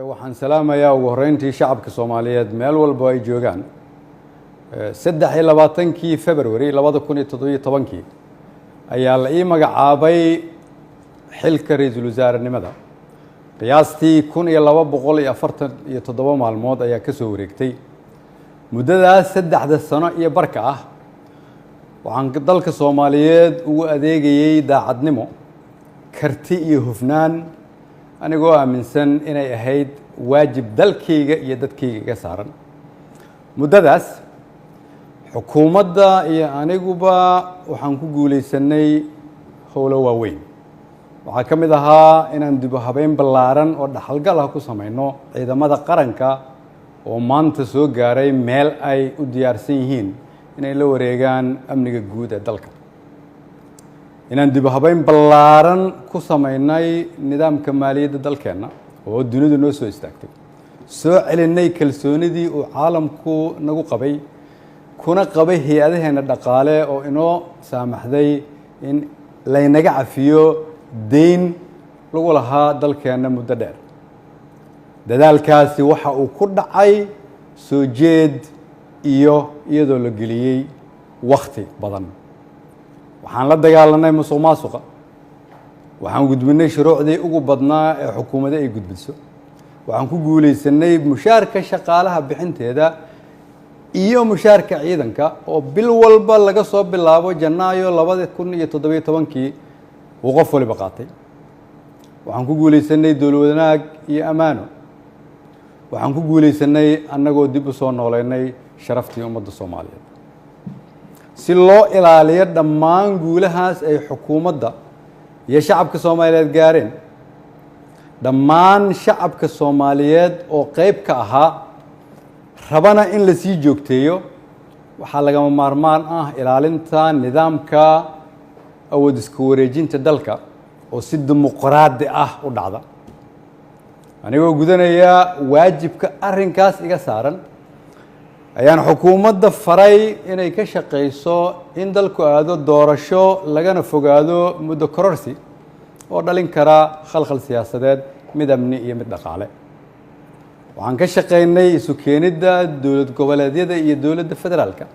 waxaan salaamayaa ugu horeyntii shacabka Soomaaliyeed meel walba ay joogaan 23 February 2017 ayaa la ii magacaabay xilka ra'iisul wasaarenimada qiyaastii 1247 maalmood ayaa ka soo wareegtay muddadaas 3 sano iyo barka ah waxaan dalka Soomaaliyeed ugu adeegayay daacadnimo karti iyo hufnaan anigoo aaminsan inay ahayd waajib dalkayga iyo dadkayga ka saaran muddadaas xukuumadda iyo aniguba waxaan ku guuleysanay howlo waaweyn waxaa ka mid ahaa inaan dib u habeyn ballaaran oo dhaxalgal ah ku samayno ciidamada qaranka oo maanta soo gaaray meel ay u diyaarsan yihiin inay la wareegaan amniga guud ee dalka inaan dib u habeyn ballaaran ku samaynay nidaamka maaliyadda dalkeenna oo dunidu noo soo istaagtay soo celinay kalsoonidii uu caalamku nagu qabay kuna qabay hay'adaheena dhaqaale oo inoo saamaxday in laynaga cafiyo deyn lagu lahaa dalkeenna muddo dheer dadaalkaasi waxa uu ku dhacay soo jeed iyo iyadoo la geliyey wakhti badan waxaan la dagaalanay musuqmaasuqa waxaan gudbinay shuruucdii ugu badnaa ee xukuumadda ay gudbiso waxaan ku guuleysanay mushaarka shaqaalaha bixinteeda iyo mushaarka ciidanka oo bil walba laga soo bilaabo Janaayo 2017 uu qof waliba qaatay waxaan ku guuleysanay dowlad wanaag iyo amaano waxaan ku guuleysanay annagoo dib u soo nooleynay sharaftii ummadda Soomaaliyeed si loo ilaaliyo dhammaan guulahaas ay xukuumadda iyo shacabka Soomaaliyeed gaareen dhammaan shacabka Soomaaliyeed oo qayb ka ahaa rabana in la sii joogteeyo waxaa lagama maarmaan ah ilaalinta nidaamka awood isku wareejinta dalka oo si dimuqraadi ah u dhacda anigoo gudanaya waajibka arrinkaas iga saaran ayaan xukuumadda faray inay ka shaqeyso in dalku aado doorasho lagana fogaado muddo kororsi oo dhalin kara khalkhal siyaasadeed mid amni iyo mid dhaqaale waxaan ka shaqeynay isu keenidda dowlad goboleedyada iyo dowladda federaalka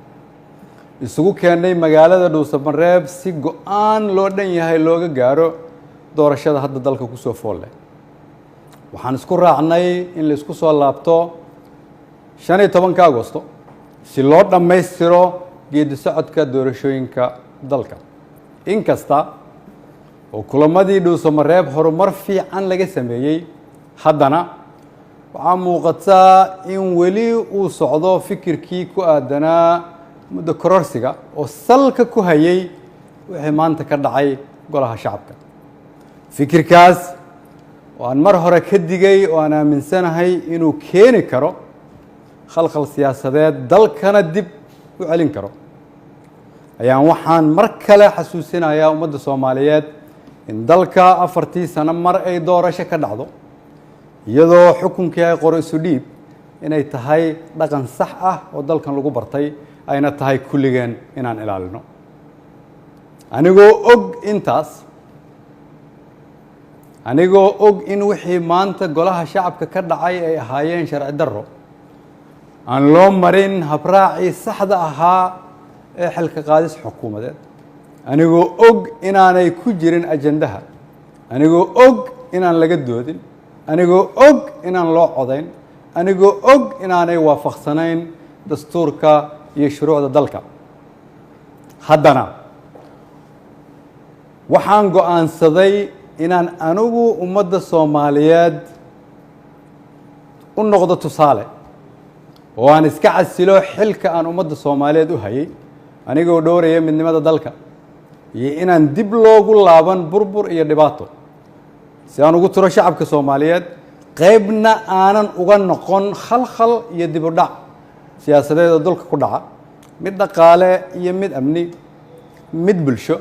isugu keenay magaalada Dhuusamareeb si go'aan loo dhan yahay looga gaaro doorashada hadda dalka ku soo fool leh waxaan isku raacnay in la isku soo laabto 15 Agoosto si loo dhammaystiro geedi socodka doorashooyinka dalka inkasta oo kulamadii Dhuusamareeb horumar fiican laga sameeyay haddana waxaa muuqataa in weli uu socdo fikirkii ku aadanaa muddo kororsiga oo salka ku hayay wixii maanta ka dhacay golaha shacabka fikirkaas oo aan mar hore ka digay oo aan aaminsanahay inuu keeni karo khalkhal siyaasadeed dalkana dib u celin karo ayaan waxaan mar kale xasuusinayaa ummadda Soomaaliyeed in dalka 4 sano mar ay doorasho ka dhacdo iyadoo xukunkii ay qoro isu dhiib inay tahay dhaqan sax ah oo dalkan lagu bartay ayna tahay kulligeen inaan ilaalino anigoo og in wixii maanta golaha shacabka ka dhacay ay ahaayeen sharci darro aan loo marin habraacii saxda ahaa ee xilka qaadis xukuumadeed anigoo og inaanay ku jirin ajandaha anigoo og inaan laga doodin anigoo og inaan loo codayn anigoo og inaanay waafaqsanayn dastuurka iyo shuruucda dalka haddana waxaan go'aansaday inaan anigu ummadda Soomaaliyeed u noqdo tusaale oo aan iska casilo xilka aan ummadda Soomaaliyeed u hayay anigoo dhowraya midnimada dalka iyo inaan dib loogu laaban burbur iyo dhibaato si aan ugu tiro shacabka Soomaaliyeed qaybna aanan uga noqon khalkhal iyo dib u dhac siyaasadeed oo dalka ku dhaca mid dhaqaale iyo mid amni mid bulsho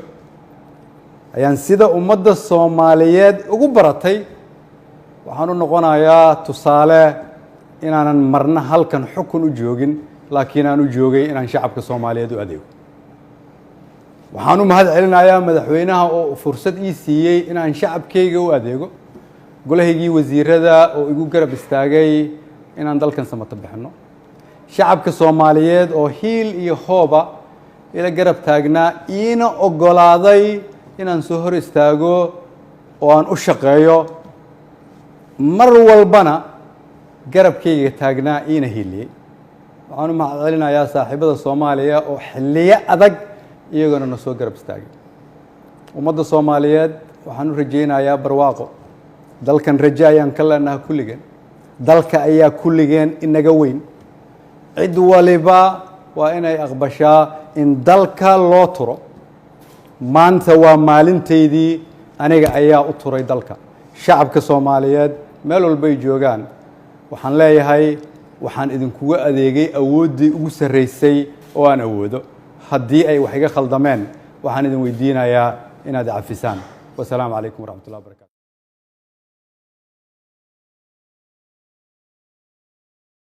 ayaan sida ummadda Soomaaliyeed ugu baratay waxaan u noqonayaa tusaale inaanan marna halkan xukun u joogin laakiin aan u joogay inaan shacabka Soomaaliyeed u adeego waxaan u mahad celinayaa madaxweynaha oo fursad ii siiyay inaan shacabkayga u adeego golahaygii wasiirada oo igu garab istaagay inaan dalkan samata bixino shacabka Soomaaliyeed oo hiil iyo hooba ila garab taagnaa iina ogolaaday inaan soo hor istaago oo aan u shaqeeyo mar walbana garabkayga taagnaa iina hiiliyay waxaan u mahadcelinayaa saaxiibada Soomaaliya oo xilliyo adag iyaguna na soo garab istaagay ummadda Soomaaliyeed waxaan u rajaynayaa barwaaqo dalkan rajo ayaan ka leenahay kulligeen dalka ayaa kulligeen inaga weyn cid waliba waa inay aqbashaa in dalka loo turo maanta waa maalinteydii aniga ayaa u turay dalka shacabka Soomaaliyeed meel walba ay joogaan waxaan leeyahay waxaan idinkugu adeegay awooddii ugu sarreysay oo aan awoodo haddii ay wax iga khaldameen waxaan idin weydiinayaa inaad cafisaan wasalaamu calaykum waraxmatullahi wabarakatu